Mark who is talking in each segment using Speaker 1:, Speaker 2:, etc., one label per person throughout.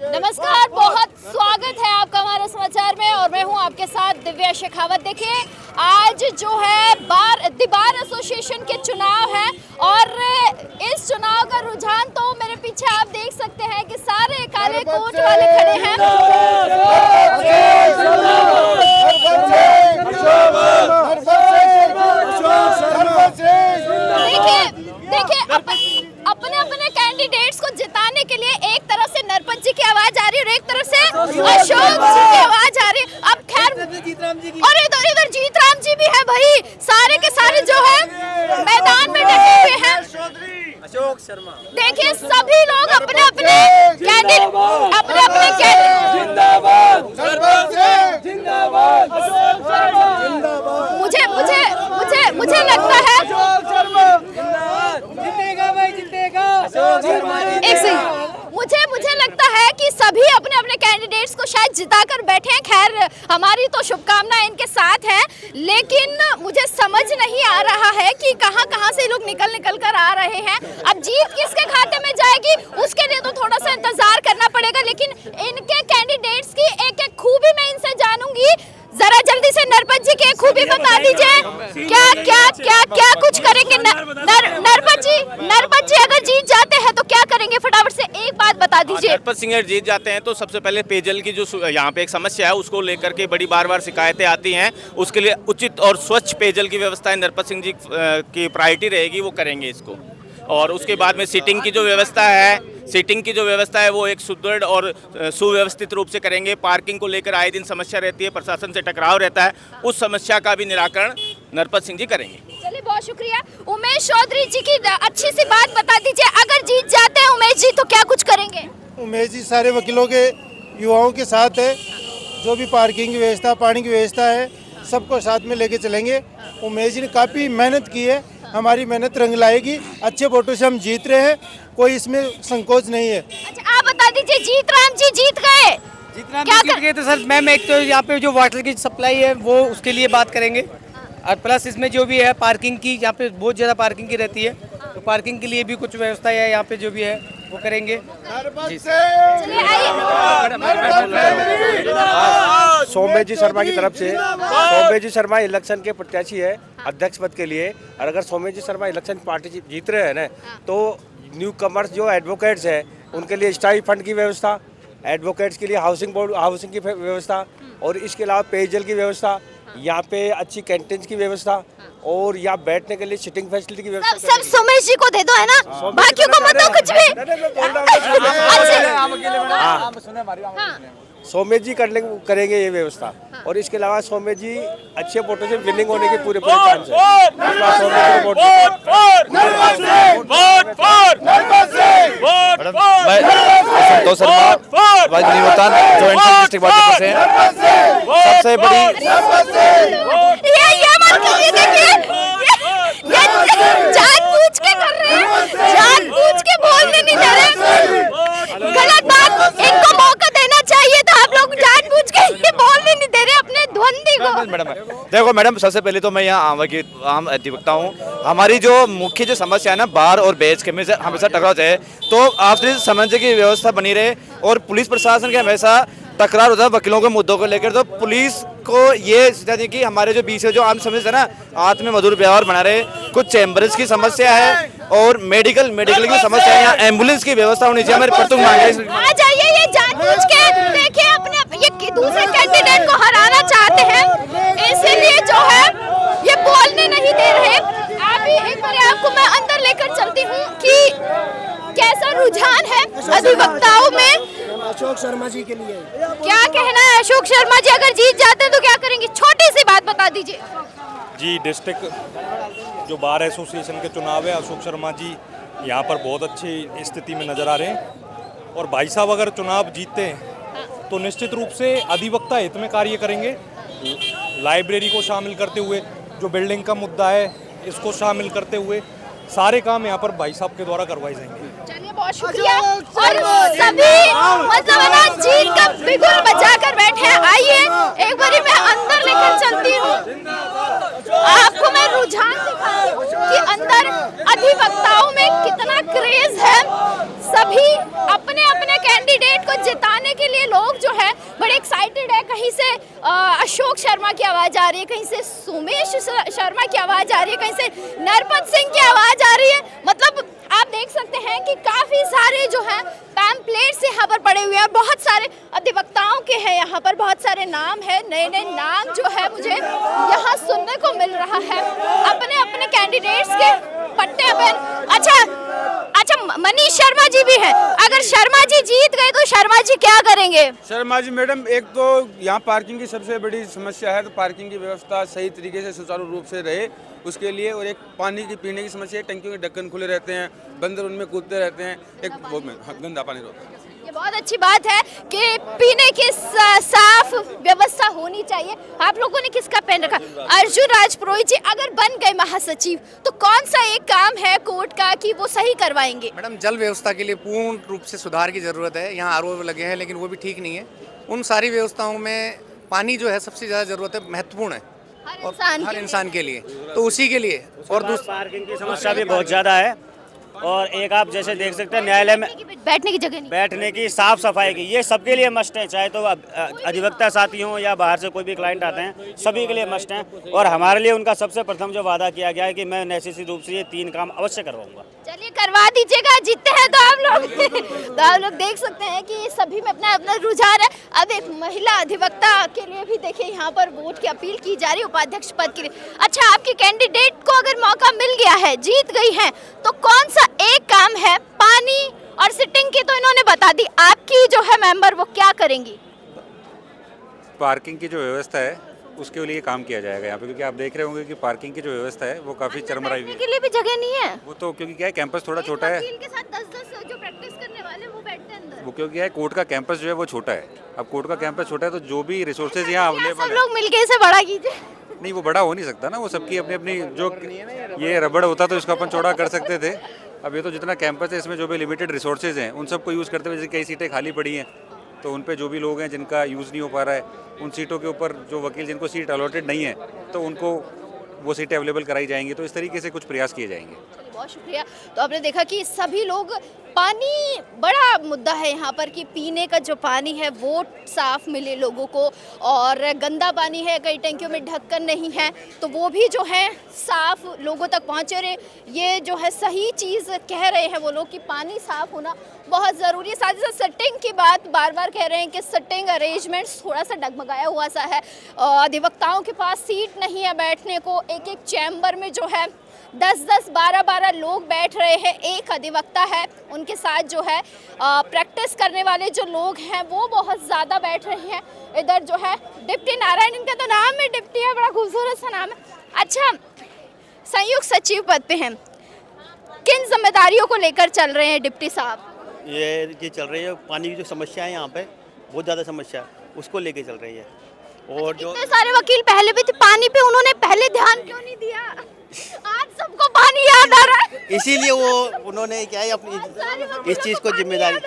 Speaker 1: नमस्कार, बहुत स्वागत है आपका हमारे समाचार में और मैं हूं आपके साथ दिव्या शेखावत। देखिए, आज जो है बार एसोसिएशन के चुनाव है और इस चुनाव का रुझान तो मेरे पीछे आप देख सकते हैं कि सारे काले कोट वाले खड़े हैं। देखिए अपने अपने कैंडिडेट्स को जिताने के लिए एक तरफ से नरपत जी की आवाज आ रही है और एक तरफ से अशोक जी की आवाज आ रही है। अब खैर और इधर जीतराम जी भी है भाई, सारे के सारे जो है मैदान में डटे हुए हैं।
Speaker 2: अशोक शर्मा,
Speaker 1: देखिए सभी लोग अपने अपने कैंडिडेट मुझे लगता है मुझे लगता है कि सभी अपने अपने कैंडिडेट्स को शायद जिताकर बैठे हैं। खैर, हमारी तो शुभकामनाएं इनके साथ है, लेकिन मुझे समझ नहीं आ रहा है कि कहां से लोग निकल कर आ रहे हैं। अब जीत किसके खाते में जाएगी उसके लिए तो थोड़ा सा इंतजार करना पड़ेगा, लेकिन इनके कैंडिडेट्स की एक एक खूबी मैं इनसे जानूंगी। जरा जल्दी से नरपत जी की खूबी बता दीजिए, क्या कुछ करेंगे नरपत जी अगर जीत जाते हैं तो क्या करेंगे, फटाफट से एक बात बता दीजिए।
Speaker 2: नरपत सिंह अगर जीत जाते हैं तो सबसे पहले पेयजल की जो यहाँ पे एक समस्या है उसको लेकर के बड़ी बार शिकायतें आती हैं, उसके लिए उचित और स्वच्छ पेयजल की व्यवस्था नरपत सिंह जी की प्रायोरिटी रहेगी, वो करेंगे इसको। और उसके बाद में सीटिंग की जो व्यवस्था है वो एक सुदृढ़ और सुव्यवस्थित रूप से करेंगे। पार्किंग को लेकर आए दिन समस्या रहती है, प्रशासन से टकराव रहता है, उस समस्या का भी निराकरण नरपत सिंह जी करेंगे।
Speaker 1: चलिए, बहुत शुक्रिया। उमेश चौधरी जी की अच्छी सी बात बता दीजिए, अगर जीत जाते हैं उमेश जी तो क्या कुछ करेंगे?
Speaker 3: उमेश जी सारे वकीलों के युवाओं के साथ है, जो भी पार्किंग की व्यवस्था, पानी की व्यवस्था है, सबको साथ में लेके चलेंगे। उमेश जी ने काफ़ी मेहनत की है, हमारी मेहनत रंग लाएगी। अच्छे वोटों से हम जीत रहे हैं, कोई इसमें संकोच नहीं है।
Speaker 1: अच्छा, आप बता दीजिए, जीतराम जी जीत गए
Speaker 4: तो सर मैम, एक तो यहाँ पे जो वाटर की सप्लाई है वो उसके लिए बात करेंगे, और प्लस इसमें जो भी है पार्किंग की, यहाँ पे बहुत ज़्यादा पार्किंग की रहती है, तो पार्किंग के लिए भी कुछ व्यवस्था है यहाँ पे जो भी है वो करेंगे।
Speaker 5: सोमेश जी शर्मा की तरफ से, सोमेश जी शर्मा इलेक्शन के प्रत्याशी है अध्यक्ष पद के लिए, और अगर सोमेश जी शर्मा इलेक्शन पार्टी जीत रहे हैं ना, तो न्यू कमर्स जो एडवोकेट्स हैं उनके लिए स्टाइल फंड की व्यवस्था, एडवोकेट्स के लिए हाउसिंग की व्यवस्था, और इसके अलावा पेयजल की व्यवस्था, यहाँ पे अच्छी कैंटीन की व्यवस्था, और यहाँ बैठने के लिए सिटिंग फैसिलिटी की व्यवस्था।
Speaker 1: सब सोमेश जी को दे दो, है ना, बाकियों को मत दो कुछ भी।
Speaker 5: सोमेश जी करेंगे ये व्यवस्था, और इसके अलावा सोमेश जी अच्छे वोटों से विनिंग होने के पूरे चांस है। सबसे बड़ी
Speaker 1: जानबूझ के कर रहे हैं, जानबूझ के बोलने नहीं दे रहे, गलत बात। इनको मौका देना चाहिए था, आप लोग जानबूझ के ये बोलने नहीं दे रहे अपने द्वंद्वी को।
Speaker 6: देखो मैडम, सबसे पहले तो मैं यहाँ आम अधिवक्ता हूँ। हमारी जो मुख्य जो समस्या है ना, बार और बेच के हमेशा टकराव है, तो आपसे समझने की व्यवस्था बनी रहे, और पुलिस प्रशासन के हमेशा टकरार होता है वकीलों के मुद्दों को लेकर, तो पुलिस को ये चाहिए कि हमारे जो बीच जो आम समस्या है ना, आत्म में मधुर व्यवहार बना रहे। कुछ चैम्बर्स की समस्या है और मेडिकल की समस्या है, यहाँ एम्बुलेंस की व्यवस्था होनी चाहिए। हमारे प्रतुंग मांगे
Speaker 1: आ जाइए, ये जानबूझ के देखिए अपने ये दूसरे कैंडिडेट को हराना चाहते हैं, इसीलिए जो है ये बोलने नहीं दे रहे। अभी एक बार आपको मैं अंदर लेकर चलती हूँ कि कैसा रुझान है अधिवक्ताओं में।
Speaker 7: अशोक शर्मा जी के लिए
Speaker 1: क्या कहना है? अशोक शर्मा जी अगर जीत जाते हैं तो क्या करेंगे, छोटी सी बात बता दीजिए।
Speaker 8: जी, डिस्ट्रिक्ट जो बार एसोसिएशन के चुनाव है, अशोक शर्मा जी यहाँ पर बहुत अच्छी स्थिति में नज़र आ रहे हैं, और भाई साहब अगर चुनाव जीतते हैं तो निश्चित रूप से अधिवक्ता हित में कार्य करेंगे। लाइब्रेरी को शामिल करते हुए, जो बिल्डिंग का मुद्दा है इसको शामिल करते हुए सारे काम यहाँ पर भाई साहब के द्वारा करवाए जाएंगे।
Speaker 1: चलिए, बहुत शुक्रिया। और सभी मतलब ना जीत का बिगुल बजा कर बैठे हैं। आइए एक बारी मैं अंदर लेकर चलती हूँ, आपको मैं रुझान दिखाऊं कि अंदर अधिवक्ताओं में कितना क्रेज है। सभी अपने अपने कैंडिडेट को जिताने बड़े एक्साइटेड है। कहीं से अशोक शर्मा की आवाज़ आ रही है, कहीं से सोमेश शर्मा की आवाज़ आ रही है, कहीं से नरपत सिंह की आवाज़ आ रही है। मतलब आप देख सकते हैं कि काफ़ी सारे जो हैं पैम्पलेट्स यहाँ पर पड़े हुए हैं। बहुत सारे अधिवक्ताओं के हैं यहाँ पर, बहुत सारे नाम है, नए नए नाम जो है मुझे यहाँ सुनने को मिल रहा है। अपने अपने कैंडिडेट्स के पट्टे अपन। अच्छा, मनीष शर्मा जी भी है। अगर शर्मा जी जीत गए तो शर्मा जी क्या करेंगे?
Speaker 9: शर्मा जी मैडम, एक तो यहाँ पार्किंग की सबसे बड़ी समस्या है, तो पार्किंग की व्यवस्था सही तरीके से सुचारू रूप से रहे उसके लिए, और एक पानी की पीने की समस्या है, टंकियों के ढक्कन खुले रहते हैं, बंदर उनमें कूदते रहते हैं, एक वो गंदा पानी होता है।
Speaker 1: ये बहुत अच्छी बात है कि पीने की साफ व्यवस्था होनी चाहिए। आप लोगों ने किसका पेन रखा? अर्जुन राज पुरोहित जी अगर बन गए महासचिव तो कौन सा एक काम है कोर्ट का कि वो सही करवाएंगे?
Speaker 10: मैडम, जल व्यवस्था के लिए पूर्ण रूप से सुधार की जरूरत है। यहाँ आरओ लगे हैं लेकिन वो भी ठीक नहीं है। उन सारी व्यवस्थाओं में पानी जो है सबसे ज़्यादा ज़रूरत है, महत्वपूर्ण है हर इंसान के लिए, तो उसी के लिए। और दूसरी
Speaker 11: पार्किंग की समस्या भी बहुत ज़्यादा है। और एक आप जैसे देख सकते हैं न्यायालय में
Speaker 1: बैठने की जगह नहीं,
Speaker 11: बैठने की, साफ सफाई की, ये सबके लिए मस्ट है। चाहे तो अधिवक्ता साथी हों या बाहर से कोई भी क्लाइंट आते हैं, सभी के लिए मस्ट है। और हमारे लिए उनका सबसे प्रथम जो वादा किया गया है कि मैं निश्चित रूप से ये 3 काम अवश्य करवाऊंगा।
Speaker 1: चलिए करवा दीजिएगा, जीतते हैं तो आप लोग तो आप लोग देख सकते हैं कि सभी में अपना अपना रुझान है। अब एक महिला अधिवक्ता के लिए भी देखिए यहाँ पर वोट की अपील की जा रही है उपाध्यक्ष पद के लिए। अच्छा, आपकी कैंडिडेट को अगर मौका मिल गया है, जीत गई है, तो कौन सा एक काम है? पानी और सिटिंग की तो इन्होंने बता दी, आपकी जो है मेंबर वो क्या करेंगी?
Speaker 12: पार्किंग की जो व्यवस्था है उसके लिए काम किया जाएगा यहाँ पे, क्योंकि आप देख रहे होंगे कि पार्किंग की जो व्यवस्था है वो काफी चरमराई हुई है।
Speaker 1: के लिए भी जगह नहीं है
Speaker 12: वो तो क्योंकि क्या है, कैंपस थोड़ा छोटा है।
Speaker 1: वकील के साथ 10-10 जो प्रैक्टिस करने वाले वो बैठते हैं अंदर।
Speaker 12: वो क्योंकि है कोर्ट का कैंपस जो है वो छोटा है। अब कोर्ट का कैंपस छोटा है तो जो भी रिसोर्सेज यहाँ अवेलेबल
Speaker 1: सब लोग मिलके इसे बड़ा कीजिए।
Speaker 12: नहीं, वो बड़ा हो नहीं सकता ना, वो सबकी अपनी अपनी, जो ये रबड़ होता तो इसको अपन चौड़ा कर सकते थे। अब ये तो जितना कैंपस है इसमें जो भी लिमिटेड रिसोर्सेज हैं उन सबको यूज़ करते हुए, जैसे कई सीटें खाली पड़ी हैं तो उन पे जो भी लोग हैं जिनका यूज़ नहीं हो पा रहा है, उन सीटों के ऊपर जो वकील जिनको सीट अलॉटेड नहीं है तो उनको वो सीटें अवेलेबल कराई जाएंगी। तो इस तरीके से कुछ प्रयास किए जाएंगे।
Speaker 1: बहुत शुक्रिया। तो आपने देखा कि सभी लोग, पानी बड़ा मुद्दा है यहाँ पर कि पीने का जो पानी है वो साफ मिले लोगों को, और गंदा पानी है, कई टंकियों में ढक्कन नहीं है तो वो भी जो है साफ लोगों तक पहुँचे रहे। ये जो है सही चीज़ कह रहे हैं वो लोग कि पानी साफ होना बहुत ज़रूरी है। साथ ही साथ सिटिंग की बात बार बार कह रहे हैं कि सिटिंग अरेंजमेंट्स थोड़ा सा डगमगाया हुआ सा है। अधिवक्ताओं के पास सीट नहीं है बैठने को, एक एक चैम्बर में जो है 10-10, 12-12 लोग बैठ रहे हैं। एक अधिवक्ता है, उनके साथ जो है प्रैक्टिस करने वाले जो लोग हैं वो बहुत ज़्यादा बैठ रहे हैं। इधर जो है डिप्टी नारायण, इनका तो नाम है डिप्टी है, बड़ा खूबसूरत सा नाम है। अच्छा, संयुक्त सचिव पद पे हैं, किन जिम्मेदारियों को लेकर चल रहे हैं डिप्टी साहब?
Speaker 11: ये चल रही है, पानी की जो समस्या है यहाँ पे बहुत ज़्यादा समस्या है, उसको लेके चल रही है। और जो
Speaker 1: इतने सारे वकील पहले भी थे, पानी पे उन्होंने पहले ध्यान क्यों नहीं दिया? आज सबको पानी याद आ रहा है।
Speaker 11: इसीलिए वो उन्होंने क्या है अपनी इस चीज़ को जिम्मेदारी,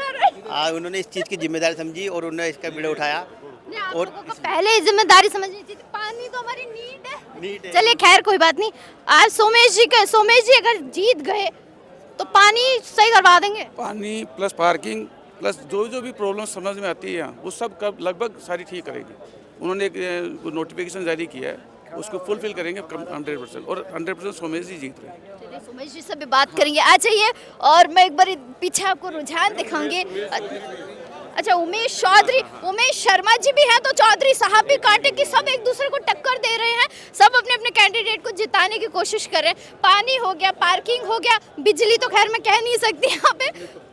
Speaker 11: उन्होंने इस चीज़ की जिम्मेदारी समझी और उन्होंने इसका बीड़ा उठाया।
Speaker 1: और पहले जिम्मेदारी समझनी चाहिए, पानी तो हमारी नीड है। चलिए खैर कोई बात नहीं। आज सोमेश जी अगर जीत गए तो पानी सही करवा देंगे।
Speaker 9: पानी प्लस पार्किंग प्लस जो भी प्रॉब्लम समझ में आती है वो सब कब लगभग सारी ठीक करेगी। उन्होंने एक नोटिफिकेशन जारी किया है, उसको फुलफिल करेंगे 100%, और 100% सोमेश जी जीत रहे हैं।
Speaker 1: चलिए सोमेश जी से भी बात करेंगे, आ जाइए। और मैं एक बार पीछे आपको रुझान दिखाऊंगी। अच्छा, उमेश शर्मा जी भी हैं, तो चौधरी साहब भी कांटे की सब एक दूसरे को टक्कर दे रहे हैं, सब अपने अपने कैंडिडेट को जिताने की कोशिश कर रहे हैं। पानी हो गया, पार्किंग हो गया, बिजली तो खैर मैं कह नहीं सकती यहाँ पे।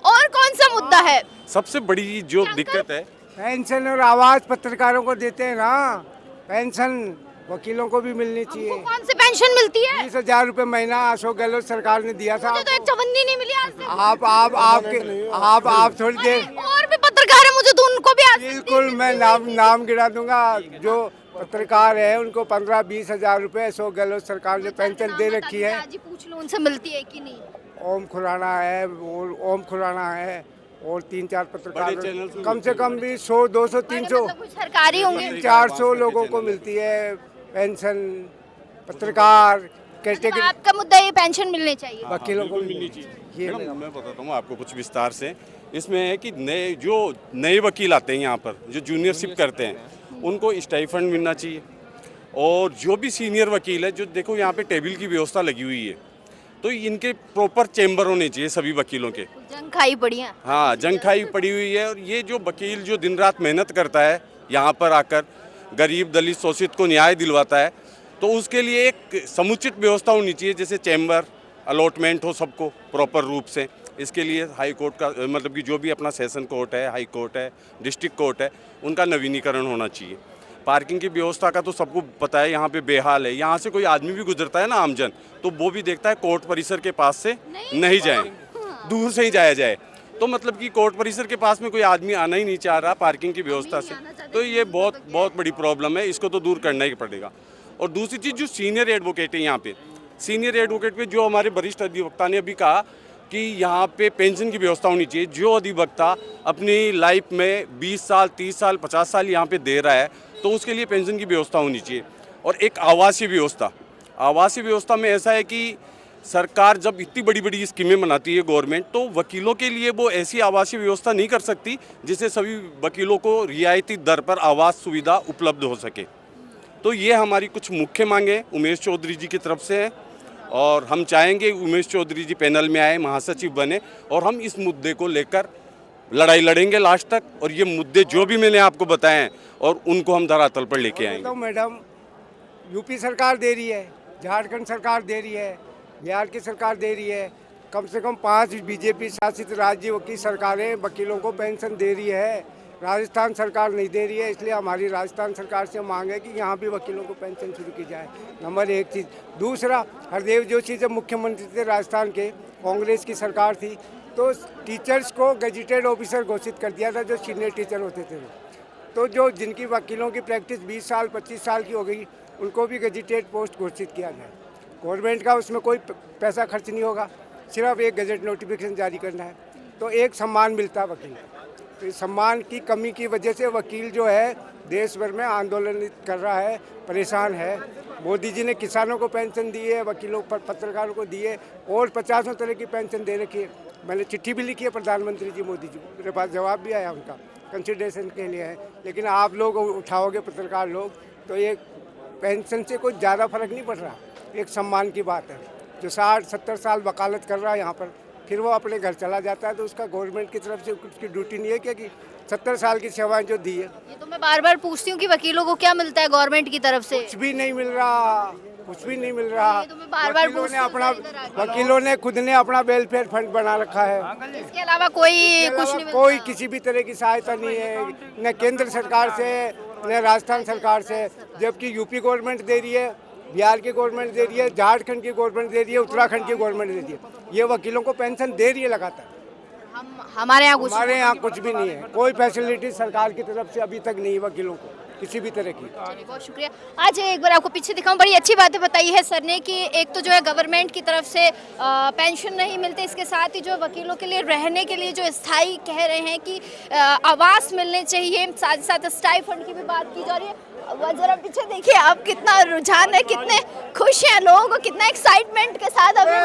Speaker 1: और कौन सा मुद्दा है?
Speaker 9: सबसे बड़ी जो दिक्कत है,
Speaker 3: पेंशन और आवाज पत्रकारों को देते हैं ना, पेंशन वकीलों को भी मिलनी चाहिए।
Speaker 1: कौन सी पेंशन मिलती है?
Speaker 3: 20,000 रुपए महीना अशोक गहलोत सरकार ने दिया था।
Speaker 1: मुझे तो एक चवन्नी नहीं मिली आज तक।
Speaker 3: आप थोड़ी देर,
Speaker 1: और भी पत्रकार है, मुझे तो उनको भी आज
Speaker 3: बिल्कुल मैं नाम गिरा दूंगा। जो पत्रकार है उनको 15-20 हजार रुपए अशोक गहलोत सरकार ने पेंशन दे रखी है।
Speaker 1: आज ही पूछ लो उनसे मिलती है कि नहीं।
Speaker 3: ओम खुराना है और 3-4 पत्रकार, कम से कम भी 100, 200, 300
Speaker 1: सरकारी होंगे,
Speaker 3: 400 लोगों को मिलती है पेंशन। पत्रकार कैटेगरी,
Speaker 1: आपका मुद्दा ये पेंशन मिलनी चाहिए,
Speaker 3: वकीलों को मिलनी चाहिए।
Speaker 9: मैं बताता हूँ आपको कुछ विस्तार से
Speaker 13: इसमें है कि नए वकील आते हैं यहाँ पर, जो जूनियरशिप करते हैं, उनको स्टाइफंड मिलना चाहिए। और जो भी सीनियर वकील है, जो देखो यहाँ पे टेबल की व्यवस्था लगी हुई है, तो इनके प्रॉपर चेम्बर होने चाहिए सभी वकीलों के।
Speaker 1: जंग खाई पड़ी है।
Speaker 13: हाँ, जंग खाई पड़ी हुई है। और ये जो वकील जो दिन रात मेहनत करता है यहाँ पर आकर, गरीब दलित शोषित को न्याय दिलवाता है, तो उसके लिए एक समुचित व्यवस्था होनी चाहिए, जैसे चैम्बर अलॉटमेंट हो सबको प्रॉपर रूप से। इसके लिए हाई कोर्ट का मतलब कि जो भी अपना सेशन कोर्ट है, हाई कोर्ट है, डिस्ट्रिक्ट कोर्ट है, उनका नवीनीकरण होना चाहिए। पार्किंग की व्यवस्था का तो सबको पता है, यहाँ पे बेहाल है। यहाँ से कोई आदमी भी गुजरता है ना, आमजन, तो वो भी देखता है कोर्ट परिसर के पास से नहीं जाए, दूर से ही जाया जाए। तो मतलब कि कोर्ट परिसर के पास में कोई आदमी आना ही नहीं चाह रहा पार्किंग की व्यवस्था से। तो ये बहुत बड़ी प्रॉब्लम है, इसको तो दूर करना ही पड़ेगा। और दूसरी चीज़, जो सीनियर एडवोकेट है यहाँ पे, सीनियर एडवोकेट पे जो हमारे वरिष्ठ अधिवक्ता ने अभी कहा कि यहाँ पे पेंशन की व्यवस्था होनी चाहिए। जो अधिवक्ता अपनी लाइफ में 20 साल, 30 साल, 50 साल यहाँ पे दे रहा है, तो उसके लिए पेंशन की व्यवस्था होनी चाहिए। और एक आवासीय व्यवस्था में ऐसा है कि सरकार जब इतनी बड़ी बड़ी स्कीमें बनाती है गवर्नमेंट, तो वकीलों के लिए वो ऐसी आवासीय व्यवस्था नहीं कर सकती जिससे सभी वकीलों को रियायती दर पर आवास सुविधा उपलब्ध हो सके। तो ये हमारी कुछ मुख्य मांगे उमेश चौधरी जी की तरफ से है, और हम चाहेंगे उमेश चौधरी जी पैनल में आए, महासचिव बने, और हम इस मुद्दे को लेकर लड़ाई लड़ेंगे लास्ट तक। और ये मुद्दे जो भी मैंने आपको बताए हैं, और उनको हम धरातल पर लेके आएंगे।
Speaker 7: तो मैडम, यूपी सरकार दे रही है, झारखंड सरकार दे रही है, बिहार की सरकार दे रही है, कम से कम 5 बीजेपी शासित राज्यों की सरकारें वकीलों को पेंशन दे रही है। राजस्थान सरकार नहीं दे रही है, इसलिए हमारी राजस्थान सरकार से मांग है कि यहाँ भी वकीलों को पेंशन शुरू की जाए। नंबर 1 चीज़। दूसरा, हरदेव जोशी जब मुख्यमंत्री थे राजस्थान के, कांग्रेस की सरकार थी, तो टीचर्स को गजेटेड ऑफिसर घोषित कर दिया था, जो सीनियर टीचर होते थे। तो जो जिनकी वकीलों की प्रैक्टिस 20 साल 25 साल की हो गई, उनको भी गजेटेड पोस्ट घोषित किया जाए। गवर्नमेंट का उसमें कोई पैसा खर्च नहीं होगा, सिर्फ एक गजेट नोटिफिकेशन जारी करना है, तो एक सम्मान मिलता है वकील। तो इस सम्मान की कमी की वजह से वकील जो है देश भर में आंदोलन कर रहा है, परेशान है। मोदी जी ने किसानों को पेंशन दी है, वकीलों पर पत्रकारों को दी है, और 50 तरह की पेंशन दे रखी है। मैंने चिट्ठी भी लिखी है प्रधानमंत्री जी मोदी जी को, मेरे पास जवाब भी आया उनका, कंसिडरेशन के लिए है। लेकिन आप लोग उठाओगे, पत्रकार लोग, तो ये पेंशन से कोई ज़्यादा फर्क नहीं पड़ रहा। एक सम्मान की बात है। जो 60-70 साल वकालत कर रहा है यहाँ पर, फिर वो अपने घर चला जाता है, तो उसका गवर्नमेंट की तरफ से उसकी ड्यूटी नहीं है क्या कि 70 साल की सेवाएं जो दी है।
Speaker 1: ये तो मैं बार बार पूछती हूँ कि वकीलों को क्या मिलता है गवर्नमेंट की तरफ से?
Speaker 7: कुछ भी नहीं मिल रहा, कुछ भी नहीं मिल रहा।
Speaker 1: तो मैं बार-बार
Speaker 7: वकीलों ने खुद ने अपना वेलफेयर फंड बना रखा है,
Speaker 1: इसके अलावा कोई कुछ नहीं मिलता।
Speaker 7: कोई किसी भी तरह की सहायता नहीं है, न केंद्र सरकार से न राजस्थान सरकार से। जबकि यूपी गवर्नमेंट दे रही है, बिहार की गवर्नमेंट दे रही है, झारखंड की गवर्नमेंट दे रही है, उत्तराखंड की गवर्नमेंट दे रही है। ये वकीलों को पेंशन दे रही है लगातार।
Speaker 1: हमारे यहाँ
Speaker 7: कुछ भी नहीं है, कोई फैसिलिटी सरकार की तरफ से अभी तक नहीं है वकीलों को किसी भी तरह की।
Speaker 1: बहुत शुक्रिया। आज एक बार आपको पीछे दिखाऊं, बड़ी अच्छी बातें बताई है सर ने कि एक तो जो है गवर्नमेंट की तरफ से पेंशन नहीं मिलती, इसके साथ ही जो वकीलों के लिए रहने के लिए जो स्थायी कह रहे हैं कि आवास मिलने चाहिए, साथ ही साथ स्टाइफंड की भी बात की जा रही है। वह जरा पीछे देखिए आप, कितना रुझान है, कितने खुश हैं लोग, कितना एक्साइटमेंट के साथ अभी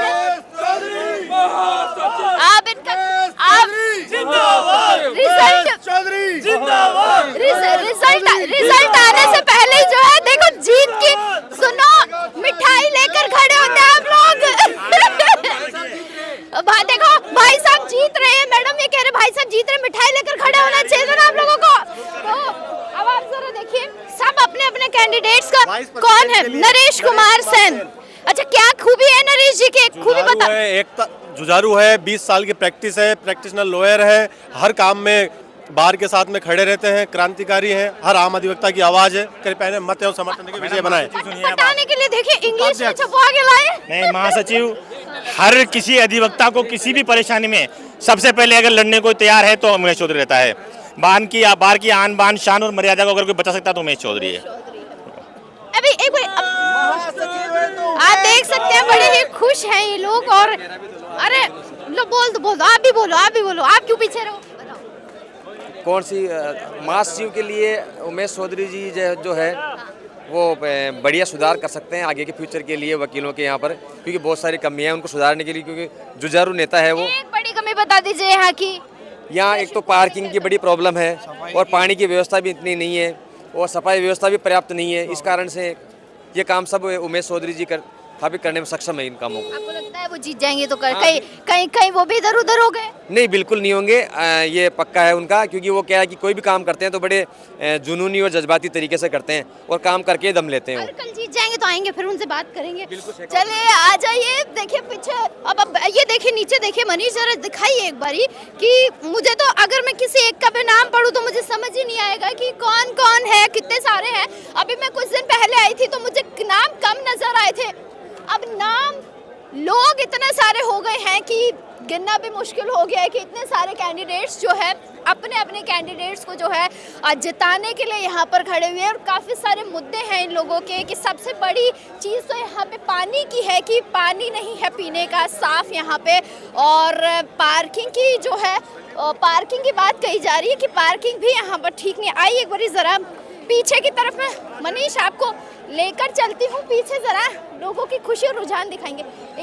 Speaker 1: आप इनका रिजल्ट आने से पहले ही जो है देखो जीत की सुनो मिठाई लेकर खड़े होते हैं आप लोग। देखो भाई साहब जीत रहे हैं, मैडम ये कह रहे भाई साहब जीत रहे, मिठाई लेकर खड़े होना चाहिए ना आप लोगों को। तो अब आप जरा देखिए सब अपने अपने कैंडिडेट्स का, कौन है? नरेश कुमार सेन। अच्छा, क्या खूबी है नरेश जी की? खूबी बता।
Speaker 14: एक जुझारू है, 20 साल की प्रैक्टिस है, प्रैक्टिशनल लॉयर है, हर काम में बार के साथ में खड़े रहते हैं, क्रांतिकारी हैं, हर आम अधिवक्ता की आवाज है। कृपया मत एवं समर्थन के विजय बनाए।
Speaker 1: बताने के लिए देखिए इंग्लिश में छपवा के लाए।
Speaker 11: नहीं महासचिव, हर किसी अधिवक्ता को किसी भी परेशानी में सबसे पहले अगर लड़ने को तैयार है तो उमेश चौधरी रहता है। बार की आन बान शान और मर्यादा को अगर कोई बचा सकता है तो उमेश चौधरी है।
Speaker 1: अभी एक बार आप देख सकते हैं बड़े ही खुश हैं ये लोग। और अरे लो बोल दो आप भी बोलो, आप क्यों पीछे रहो?
Speaker 15: कौन सी महासचिव के लिए उमेश चौधरी जी जो है वो बढ़िया सुधार कर सकते हैं आगे के फ्यूचर के लिए वकीलों के यहाँ पर, क्योंकि बहुत सारी कमियां हैं उनको सुधारने के लिए, क्योंकि जुझारू नेता है वो।
Speaker 1: एक बड़ी कमी बता दीजिए यहाँ की।
Speaker 15: यहाँ एक तो पार्किंग की बड़ी प्रॉब्लम है और पानी की व्यवस्था भी इतनी नहीं है और सफाई व्यवस्था भी पर्याप्त नहीं है। इस कारण से ये काम सब उमेश चौधरी जी स्थापित करने में सक्षम है इन कामों को।
Speaker 1: आपको लगता है वो जीत जाएंगे तो कहीं वो भी इधर उधर हो गए?
Speaker 15: नहीं, बिल्कुल नहीं होंगे, ये पक्का है उनका, क्योंकि वो क्या है कि कोई भी काम करते हैं तो बड़े जुनूनी और जज्बाती तरीके से करते हैं और काम करके दम लेते हैं।
Speaker 1: और कल जीत जाएंगे तो आएंगे, फिर उनसे बात करेंगे। चलिए आ जाइए, देखिए पीछे अब ये देखिए, नीचे देखिए मनीष, जरा दिखाइए एक बारी कि मुझे तो अगर मैं किसी एक का भी नाम पढ़ूं तो मुझे समझ ही नहीं आएगा कि कौन कौन है, कितने सारे हैं। अभी मैं कुछ दिन पहले आई थी तो मुझे नाम कम नजर आए थे, अब नाम लोग इतने सारे हो गए हैं कि गिनना भी मुश्किल हो गया है कि इतने सारे कैंडिडेट्स जो है अपने अपने कैंडिडेट्स को जो है जिताने के लिए यहाँ पर खड़े हुए हैं। और काफ़ी सारे मुद्दे हैं इन लोगों के कि सबसे बड़ी चीज़ तो यहाँ पे पानी की है कि पानी नहीं है पीने का साफ यहाँ पे, और पार्किंग की जो है पार्किंग की बात कही जा रही है कि पार्किंग भी यहाँ पर ठीक नहीं। आइए एक बारी ज़रा पीछे की तरफ में मनीष आपको लेकर चलती हूँ, पीछे ज़रा लोगों की खुशी और रुझान दिखाएंगे।